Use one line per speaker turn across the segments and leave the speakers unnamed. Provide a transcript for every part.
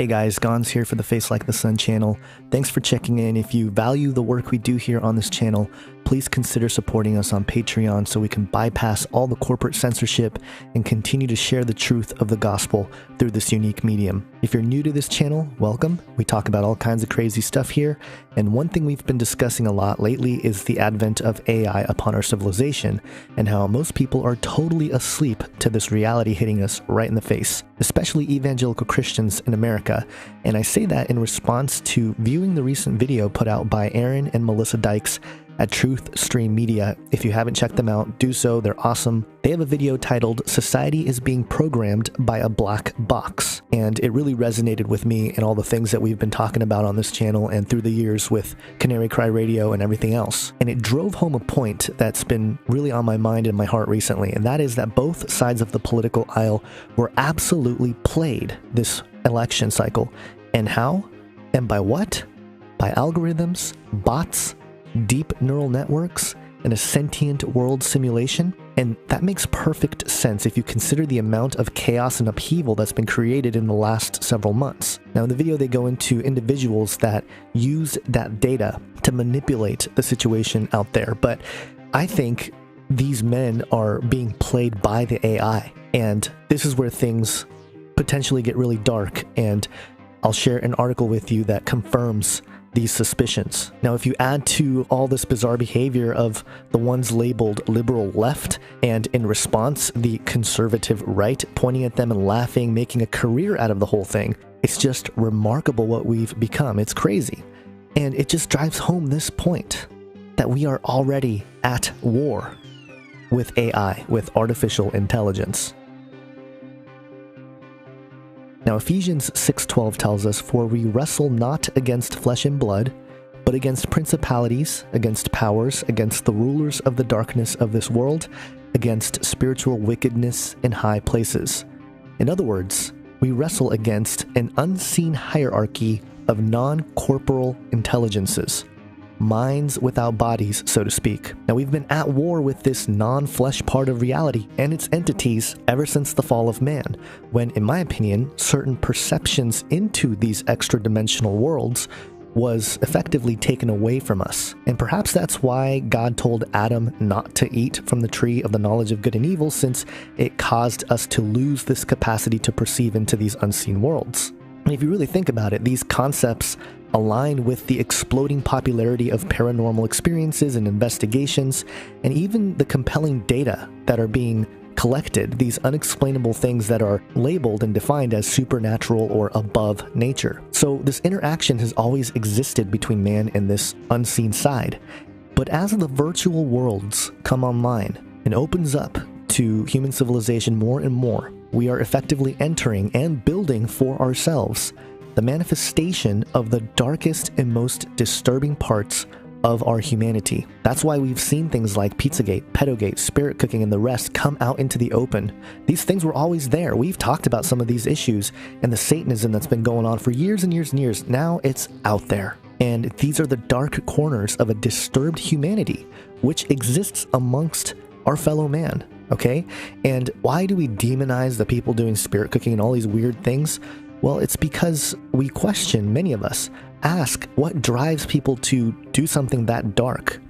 Hey guys, Gons here for the Face Like the Sun channel. Thanks for checking in. If you value the work we do here on this channel, please consider supporting us on Patreon so we can bypass all the corporate censorship and continue to share the truth of the gospel through this unique medium. If you're new to this channel, welcome. We talk about all kinds of crazy stuff here, and one thing we've been discussing a lot lately is the advent of AI upon our civilization and how most people are totally asleep to this reality hitting us right in the face, especially evangelical Christians in America. And I say that in response to viewing the recent video put out by Aaron and Melissa Dykes at Truth Stream Media. If you haven't checked them out, do so. They're awesome. They have a video titled "Society is Being Programmed by a Black Box," and it really resonated with me and all the things that we've been talking about on this channel and through the years with Canary Cry Radio and everything else. And it drove home a point that's been really on my mind and my heart recently, and that is that both sides of the political aisle were absolutely played this election cycle. And how? And by what? By algorithms, bots, deep neural networks, and a sentient world simulation. And that makes perfect sense if you consider the amount of chaos and upheaval that's been created in the last several months. Now in the video they go into individuals that use that data to manipulate the situation out there, but I think these men are being played by the AI, and this is where things potentially get really dark, and I'll share an article with you that confirms these suspicions. Now, if you add to all this bizarre behavior of the ones labeled liberal left, and in response, the conservative right, pointing at them and laughing, making a career out of the whole thing, it's just remarkable what we've become. It's crazy. And it just drives home this point that we are already at war with AI, with artificial intelligence. Now, Ephesians 6:12 tells us, "For we wrestle not against flesh and blood, but against principalities, against powers, against the rulers of the darkness of this world, against spiritual wickedness in high places." In other words, we wrestle against an unseen hierarchy of non-corporal intelligences, minds without bodies, so to speak. Now, we've been at war with this non-flesh part of reality and its entities ever since the fall of man, when, in my opinion, certain perceptions into these extra-dimensional worlds was effectively taken away from us. And perhaps that's why God told Adam not to eat from the tree of the knowledge of good and evil, since it caused us to lose this capacity to perceive into these unseen worlds. And if you really think about it, these concepts align with the exploding popularity of paranormal experiences and investigations, and even the compelling data that are being collected, these unexplainable things that are labeled and defined as supernatural or above nature. So this interaction has always existed between man and this unseen side. But as the virtual worlds come online and opens up to human civilization more and more, we are effectively entering and building for ourselves the manifestation of the darkest and most disturbing parts of our humanity. That's why we've seen things like Pizzagate, Pedogate, Spirit Cooking, and the rest come out into the open. These things were always there. We've talked about some of these issues and the Satanism that's been going on for years and years and years. Now it's out there. And these are the dark corners of a disturbed humanity, which exists amongst our fellow man. Okay? And why do we demonize the people doing spirit cooking and all these weird things? Well, it's because we question, many of us, ask what drives people to do something that dark?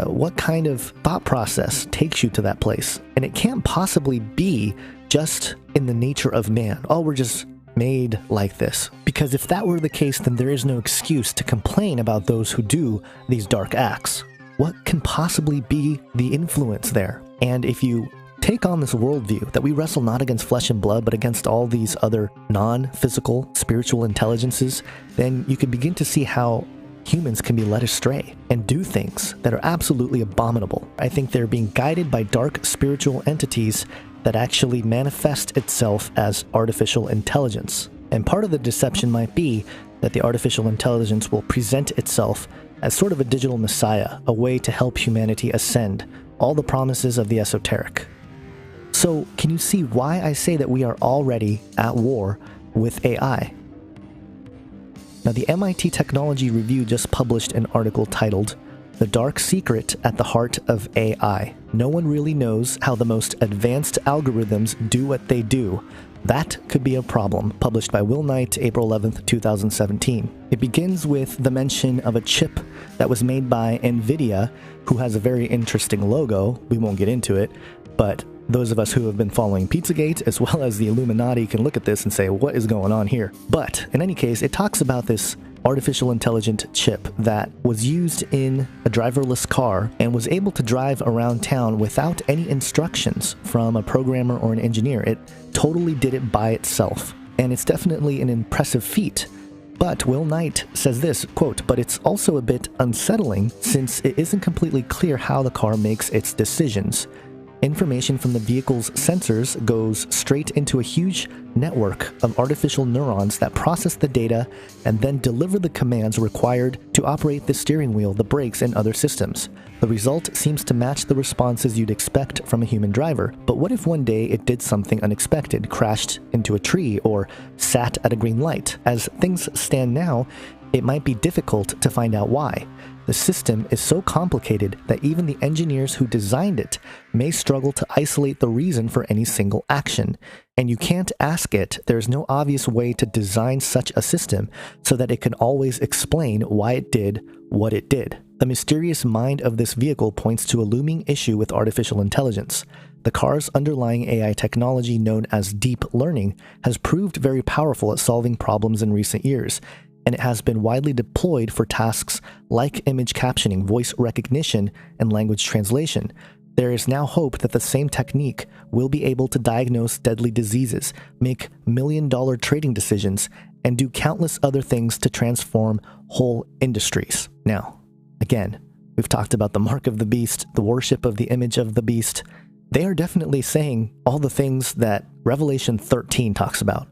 What kind of thought process takes you to that place? And it can't possibly be just in the nature of man. Oh, we're just made like this. Because if that were the case, then there is no excuse to complain about those who do these dark acts. What can possibly be the influence there? And if you take on this worldview that we wrestle not against flesh and blood, but against all these other non-physical spiritual intelligences, then you can begin to see how humans can be led astray and do things that are absolutely abominable. I think they're being guided by dark spiritual entities that actually manifest itself as artificial intelligence. And part of the deception might be that the artificial intelligence will present itself as sort of a digital messiah, a way to help humanity ascend, all the promises of the esoteric. So, can you see why I say that we are already at war with AI? Now, the MIT Technology Review just published an article titled the dark secret at the heart of AI. No one really knows how the most advanced algorithms do what they do. That could be a problem, published by Will Knight, April 11th, 2017. It begins with the mention of a chip that was made by NVIDIA, who has a very interesting logo. We won't get into it, but those of us who have been following Pizzagate, as well as the Illuminati, can look at this and say, what is going on here? But in any case, it talks about this artificial intelligent chip that was used in a driverless car and was able to drive around town without any instructions from a programmer or an engineer. It totally did it by itself. And it's definitely an impressive feat. But Will Knight says this, quote, "But it's also a bit unsettling since it isn't completely clear how the car makes its decisions. Information from the vehicle's sensors goes straight into a huge network of artificial neurons that process the data and then deliver the commands required to operate the steering wheel, the brakes, and other systems. The result seems to match the responses you'd expect from a human driver. But what if one day it did something unexpected, crashed into a tree, or sat at a green light? As things stand now, it might be difficult to find out why. The system is so complicated that even the engineers who designed it may struggle to isolate the reason for any single action. And you can't ask it. There's no obvious way to design such a system so that it can always explain why it did what it did. The mysterious mind of this vehicle points to a looming issue with artificial intelligence. The car's underlying AI technology, known as deep learning, has proved very powerful at solving problems in recent years, and it has been widely deployed for tasks like image captioning, voice recognition, and language translation. There is now hope that the same technique will be able to diagnose deadly diseases, make million-dollar trading decisions, and do countless other things to transform whole industries. Now, again, we've talked about the mark of the beast, the worship of the image of the beast. They are definitely saying all the things that Revelation 13 talks about.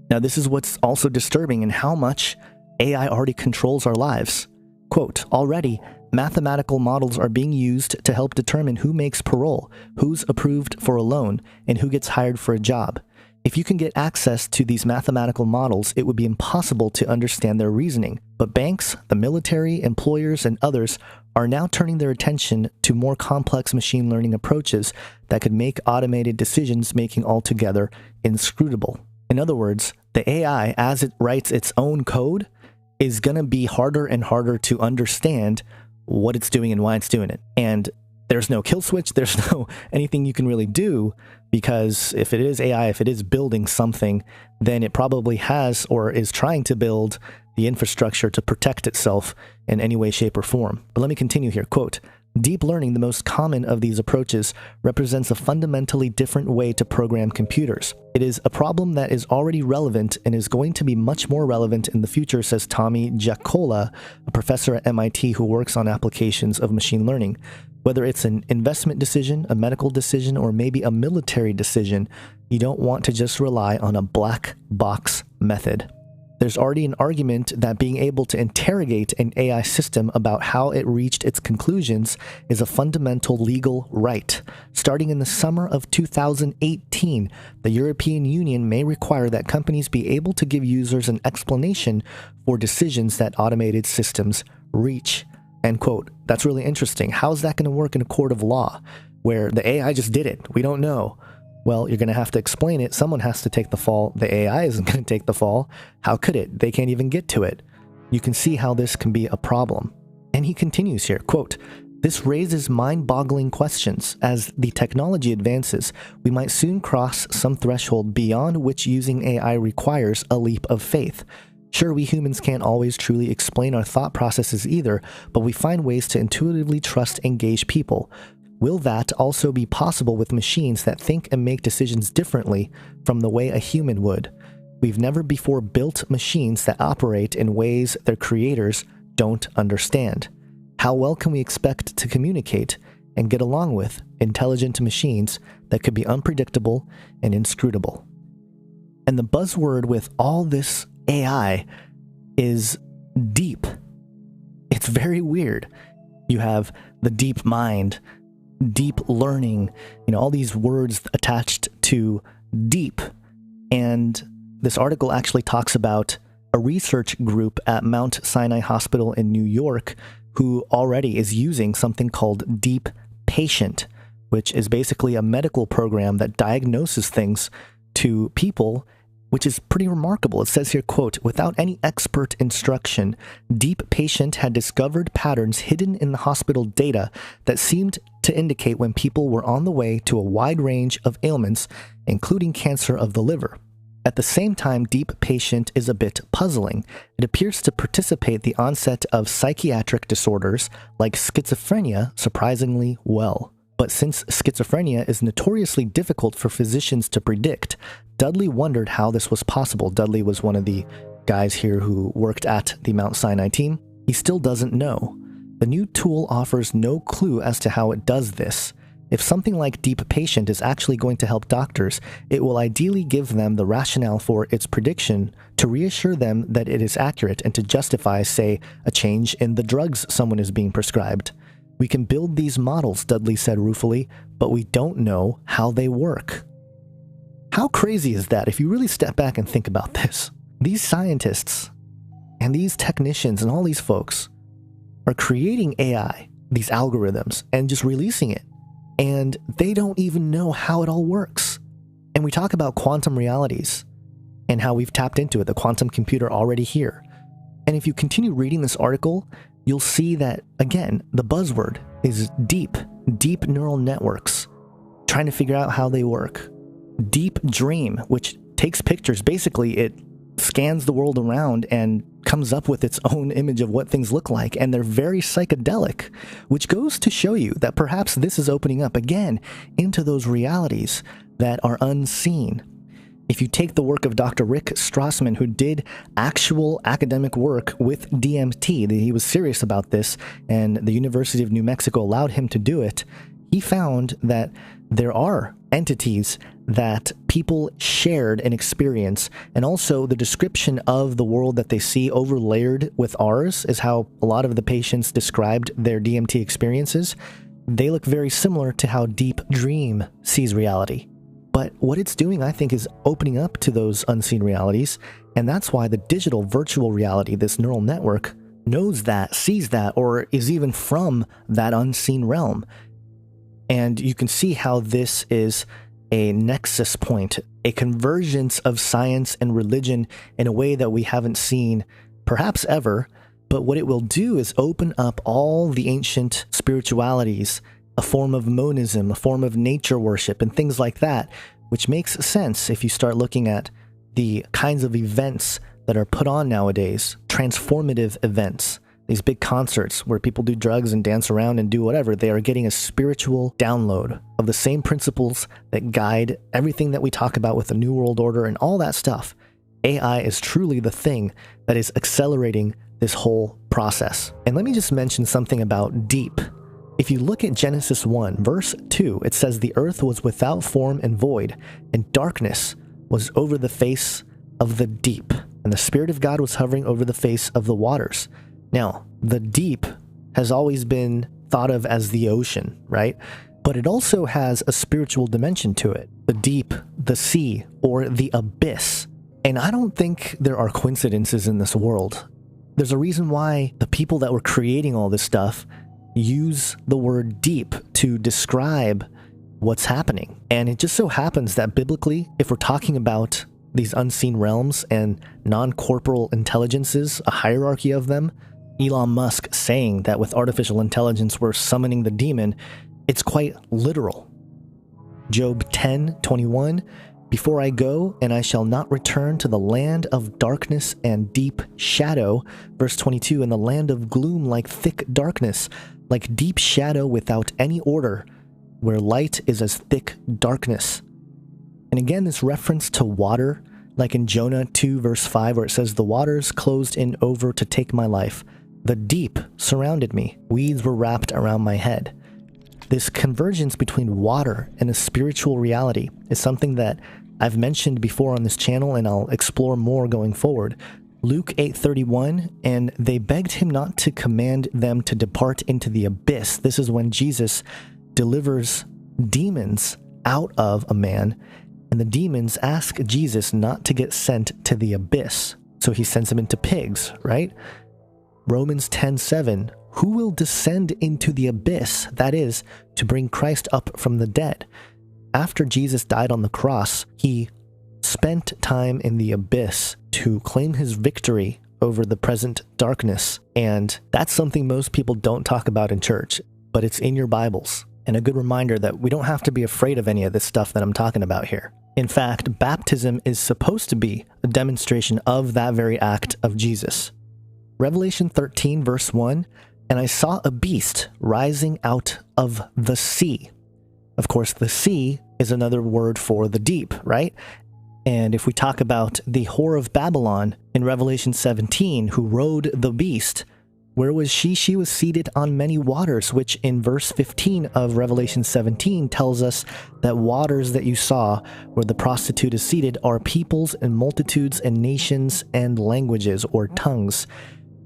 Now, this is what's also disturbing in how much AI already controls our lives. Quote, "Already, mathematical models are being used to help determine who makes parole, who's approved for a loan, and who gets hired for a job. If you can get access to these mathematical models, it would be impossible to understand their reasoning. But banks, the military, employers, and others are now turning their attention to more complex machine learning approaches that could make automated decisions making altogether inscrutable." In other words, the AI, as it writes its own code, is going to be harder and harder to understand what it's doing and why it's doing it. And there's no kill switch, there's no anything you can really do, because if it is AI, if it is building something, then it probably has or is trying to build the infrastructure to protect itself in any way, shape, or form. But let me continue here. Quote, "Deep learning, the most common of these approaches, represents a fundamentally different way to program computers. It is a problem that is already relevant and is going to be much more relevant in the future," says Tommy Giacola, a professor at MIT who works on applications of machine learning. "Whether it's an investment decision, a medical decision, or maybe a military decision, you don't want to just rely on a black box method. There's already an argument that being able to interrogate an AI system about how it reached its conclusions is a fundamental legal right. Starting in the summer of 2018, the European Union may require that companies be able to give users an explanation for decisions that automated systems reach." End quote. That's really interesting. How's that going to work in a court of law where the AI just did it? We don't know. Well, you're going to have to explain it. Someone has to take the fall. The AI isn't going to take the fall. How could it? They can't even get to it. You can see how this can be a problem. And he continues here, quote, "This raises mind-boggling questions. As the technology advances, we might soon cross some threshold beyond which using AI requires a leap of faith. Sure, we humans can't always truly explain our thought processes either, but we find ways to intuitively trust engaged people. Will that also be possible with machines that think and make decisions differently from the way a human would? We've never before built machines that operate in ways their creators don't understand. How well can we expect to communicate and get along with intelligent machines that could be unpredictable and inscrutable?" And the buzzword with all this AI is deep. It's very weird. You have the deep mind, deep learning, all these words attached to deep. And this article actually talks about a research group at Mount Sinai Hospital in New York who already is using something called Deep Patient, which is basically a medical program that diagnoses things to people, which is pretty remarkable. It says here, quote, "Without any expert instruction, Deep Patient had discovered patterns hidden in the hospital data that seemed to indicate when people were on the way to a wide range of ailments, including cancer of the liver. At the same time, Deep Patient is a bit puzzling. It appears to participate the onset of psychiatric disorders like schizophrenia surprisingly well. But since schizophrenia is notoriously difficult for physicians to predict, Dudley wondered how this was possible." Dudley was one of the guys here who worked at the Mount Sinai team. "He still doesn't know. The new tool offers no clue as to how it does this. If something like Deep Patient is actually going to help doctors, it will ideally give them the rationale for its prediction to reassure them that it is accurate and to justify, say, a change in the drugs someone is being prescribed. We can build these models," Dudley said ruefully, "but we don't know how they work." How crazy is that if you really step back and think about this? These scientists and these technicians and all these folks are creating AI, these algorithms, and just releasing it. And they don't even know how it all works. And we talk about quantum realities and how we've tapped into it, the quantum computer already here. And if you continue reading this article, you'll see that, again, the buzzword is deep neural networks, trying to figure out how they work. Deep Dream, which takes pictures. Basically, it scans the world around and comes up with its own image of what things look like, and they're very psychedelic, which goes to show you that perhaps this is opening up, again, into those realities that are unseen. If you take the work of Dr. Rick Strassman, who did actual academic work with DMT, he was serious about this, and the University of New Mexico allowed him to do it, he found that there are entities that people shared an experience, and also the description of the world that they see overlayered with ours is how a lot of the patients described their DMT experiences. They look very similar to how Deep Dream sees reality. But what it's doing, I think, is opening up to those unseen realities, and that's why the digital virtual reality, this neural network, knows that, sees that, or is even from that unseen realm. And you can see how this is a nexus point, a convergence of science and religion in a way that we haven't seen perhaps ever. But what it will do is open up all the ancient spiritualities, a form of monism, a form of nature worship, and things like that, which makes sense if you start looking at the kinds of events that are put on nowadays, transformative events. These big concerts where people do drugs and dance around and do whatever, they are getting a spiritual download of the same principles that guide everything that we talk about with the New World Order and all that stuff. AI is truly the thing that is accelerating this whole process. And let me just mention something about deep. If you look at Genesis 1, verse 2, it says, "The earth was without form and void, and darkness was over the face of the deep, and the Spirit of God was hovering over the face of the waters." Now, the deep has always been thought of as the ocean, right? But it also has a spiritual dimension to it. The deep, the sea, or the abyss. And I don't think there are coincidences in this world. There's a reason why the people that were creating all this stuff use the word deep to describe what's happening. And it just so happens that biblically, if we're talking about these unseen realms and non-corporal intelligences, a hierarchy of them, Elon Musk saying that with artificial intelligence we're summoning the demon, it's quite literal. Job 10:21, "Before I go, and I shall not return to the land of darkness and deep shadow." Verse 22, "In the land of gloom like thick darkness, like deep shadow without any order, where light is as thick darkness." And again, this reference to water, like in Jonah 2 verse 5, where it says, "The waters closed in over to take my life. The deep surrounded me. Weeds were wrapped around my head." This convergence between water and a spiritual reality is something that I've mentioned before on this channel, and I'll explore more going forward. Luke 8:31, "And they begged him not to command them to depart into the abyss." This is when Jesus delivers demons out of a man, and the demons ask Jesus not to get sent to the abyss. So he sends him into pigs, right? Romans 10:7, who will descend into the abyss, that is, to bring Christ up from the dead. After Jesus died on the cross, he spent time in the abyss to claim his victory over the present darkness. And that's something most people don't talk about in church, but it's in your Bibles. And a good reminder that we don't have to be afraid of any of this stuff that I'm talking about here. In fact, baptism is supposed to be a demonstration of that very act of Jesus. Revelation 13, verse 1, and I saw a beast rising out of the sea. Of course, the sea is another word for the deep, right? And if we talk about the whore of Babylon in Revelation 17, who rode the beast, where was she? She was seated on many waters, which in verse 15 of Revelation 17 tells us that waters that you saw where the prostitute is seated are peoples and multitudes and nations and languages or tongues.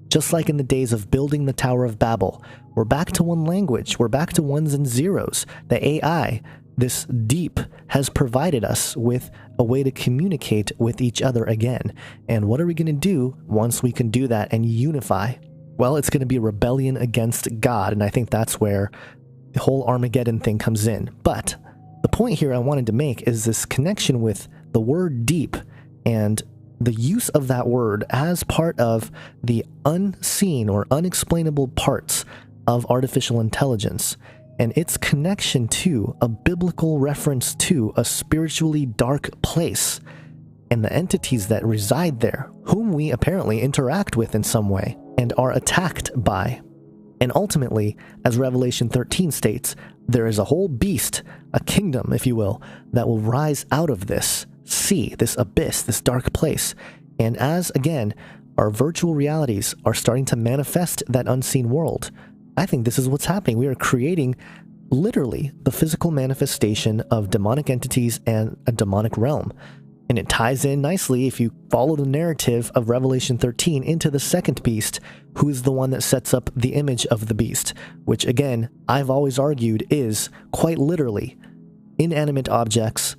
Just like in the days of building the Tower of Babel, we're back to one language, we're back to ones and zeros. The AI, this deep, has provided us with a way to communicate with each other again. And what are we going to do once we can do that and unify? Well, it's going to be a rebellion against God, and I think that's where the whole Armageddon thing comes in. But the point here I wanted to make is this connection with the word deep and the use of that word as part of the unseen or unexplainable parts of artificial intelligence, and its connection to a biblical reference to a spiritually dark place and the entities that reside there, whom we apparently interact with in some way and are attacked by. And ultimately, as Revelation 13 states, there is a whole beast, a kingdom, if you will, that will rise out of this sea, this abyss, this dark place. And as, again, our virtual realities are starting to manifest that unseen world, I think this is what's happening. We are creating literally the physical manifestation of demonic entities and a demonic realm. And it ties in nicely, if you follow the narrative of Revelation 13, into the second beast, who is the one that sets up the image of the beast, which, again, I've always argued is, quite literally, inanimate objects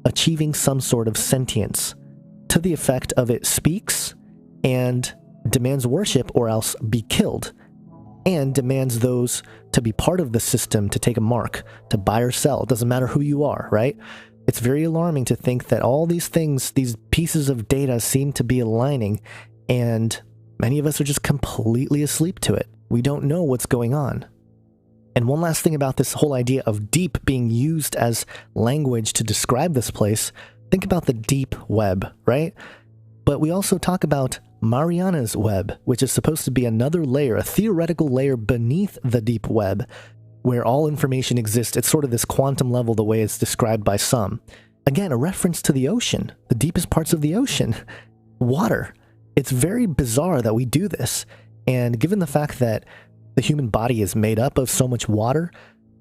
achieving some sort of sentience, to the effect of it speaks and demands worship or else be killed, and demands those to be part of the system to take a mark, to buy or sell. It doesn't matter who you are, right? It's very alarming to think that all these things, these pieces of data seem to be aligning, and many of us are just completely asleep to it. We don't know what's going on. And one last thing about this whole idea of deep being used as language to describe this place, think about the deep web, right? But we also talk about Mariana's web, which is supposed to be another layer, a theoretical layer beneath the deep web, where all information exists. It's sort of this quantum level, the way it's described by some. Again, a reference to the ocean, the deepest parts of the ocean, water. It's very bizarre that we do this. And given the fact that the human body is made up of so much water,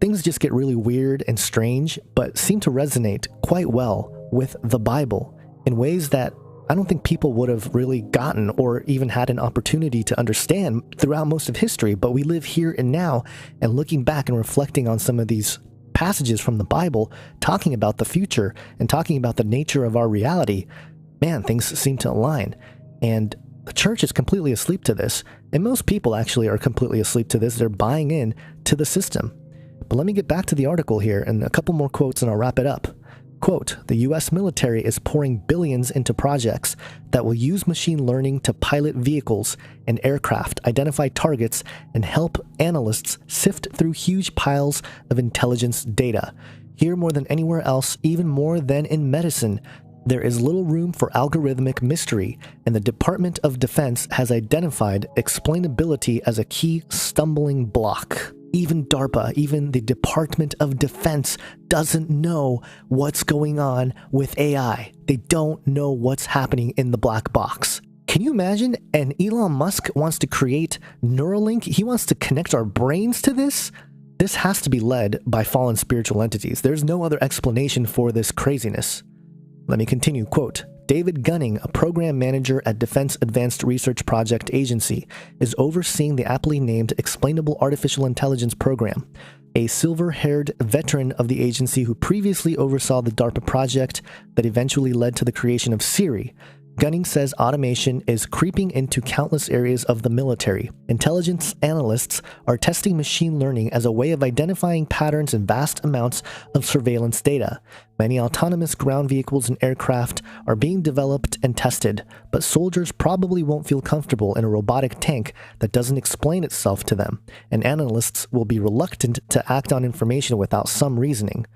things just get really weird and strange, but seem to resonate quite well with the Bible in ways that I don't think people would have really gotten or even had an opportunity to understand throughout most of history. But we live here and now, and looking back and reflecting on some of these passages from the Bible, talking about the future and talking about the nature of our reality, man, things seem to align. And the church is completely asleep to this, and most people actually are completely asleep to this. They're buying in to the system. But let me get back to the article here and a couple more quotes and I'll wrap it up. Quote, the U.S. military is pouring billions into projects that will use machine learning to pilot vehicles and aircraft, identify targets, and help analysts sift through huge piles of intelligence data. Here more than anywhere else, even more than in medicine, there is little room for algorithmic mystery, and the Department of Defense has identified explainability as a key stumbling block. Even DARPA, even the Department of Defense doesn't know what's going on with AI. They don't know what's happening in the black box. Can you imagine? And Elon Musk wants to create Neuralink. He wants to connect our brains to this. This has to be led by fallen spiritual entities. There's no other explanation for this craziness. Let me continue. Quote, David Gunning, a program manager at Defense Advanced Research Project Agency, is overseeing the aptly named Explainable Artificial Intelligence Program, a silver-haired veteran of the agency who previously oversaw the DARPA project that eventually led to the creation of Siri. Gunning says automation is creeping into countless areas of the military. Intelligence analysts are testing machine learning as a way of identifying patterns in vast amounts of surveillance data. Many autonomous ground vehicles and aircraft are being developed and tested, but soldiers probably won't feel comfortable in a robotic tank that doesn't explain itself to them, and analysts will be reluctant to act on information without some reasoning.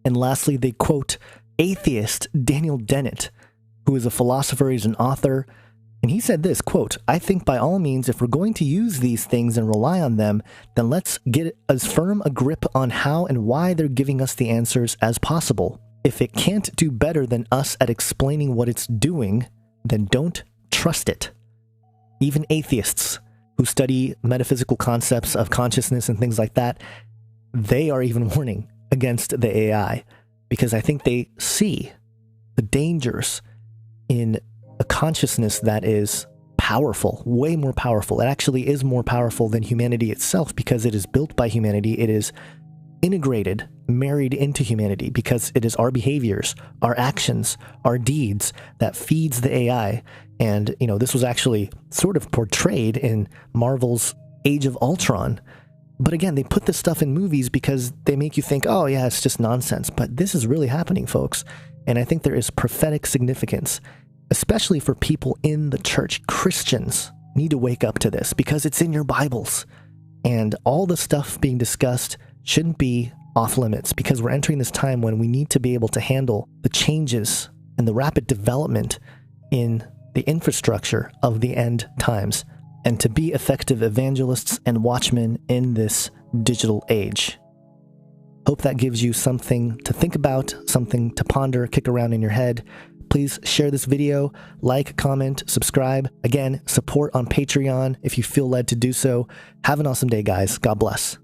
And lastly, they quote atheist Daniel Dennett, who is a philosopher, he's an author, and he said this, quote, "I think by all means, if we're going to use these things and rely on them, then let's get as firm a grip on how and why they're giving us the answers as possible. If it can't do better than us at explaining what it's doing, then don't trust it." Even atheists who study metaphysical concepts of consciousness and things like that, they are even warning against the AI, because I think they see the dangers in a consciousness that is powerful, way more powerful. It actually is more powerful than humanity itself because it is built by humanity. It is integrated, married into humanity because it is our behaviors, our actions, our deeds that feeds the AI. And, this was actually sort of portrayed in Marvel's Age of Ultron. But again, they put this stuff in movies because they make you think, oh yeah, it's just nonsense. But this is really happening, folks. And I think there is prophetic significance, especially for people in the church. Christians need to wake up to this because it's in your Bibles. And all the stuff being discussed shouldn't be off limits because we're entering this time when we need to be able to handle the changes and the rapid development in the infrastructure of the end times and to be effective evangelists and watchmen in this digital age. Hope that gives you something to think about, something to ponder, kick around in your head. Please share this video, like, comment, subscribe. Again, support on Patreon if you feel led to do so. Have an awesome day, guys. God bless.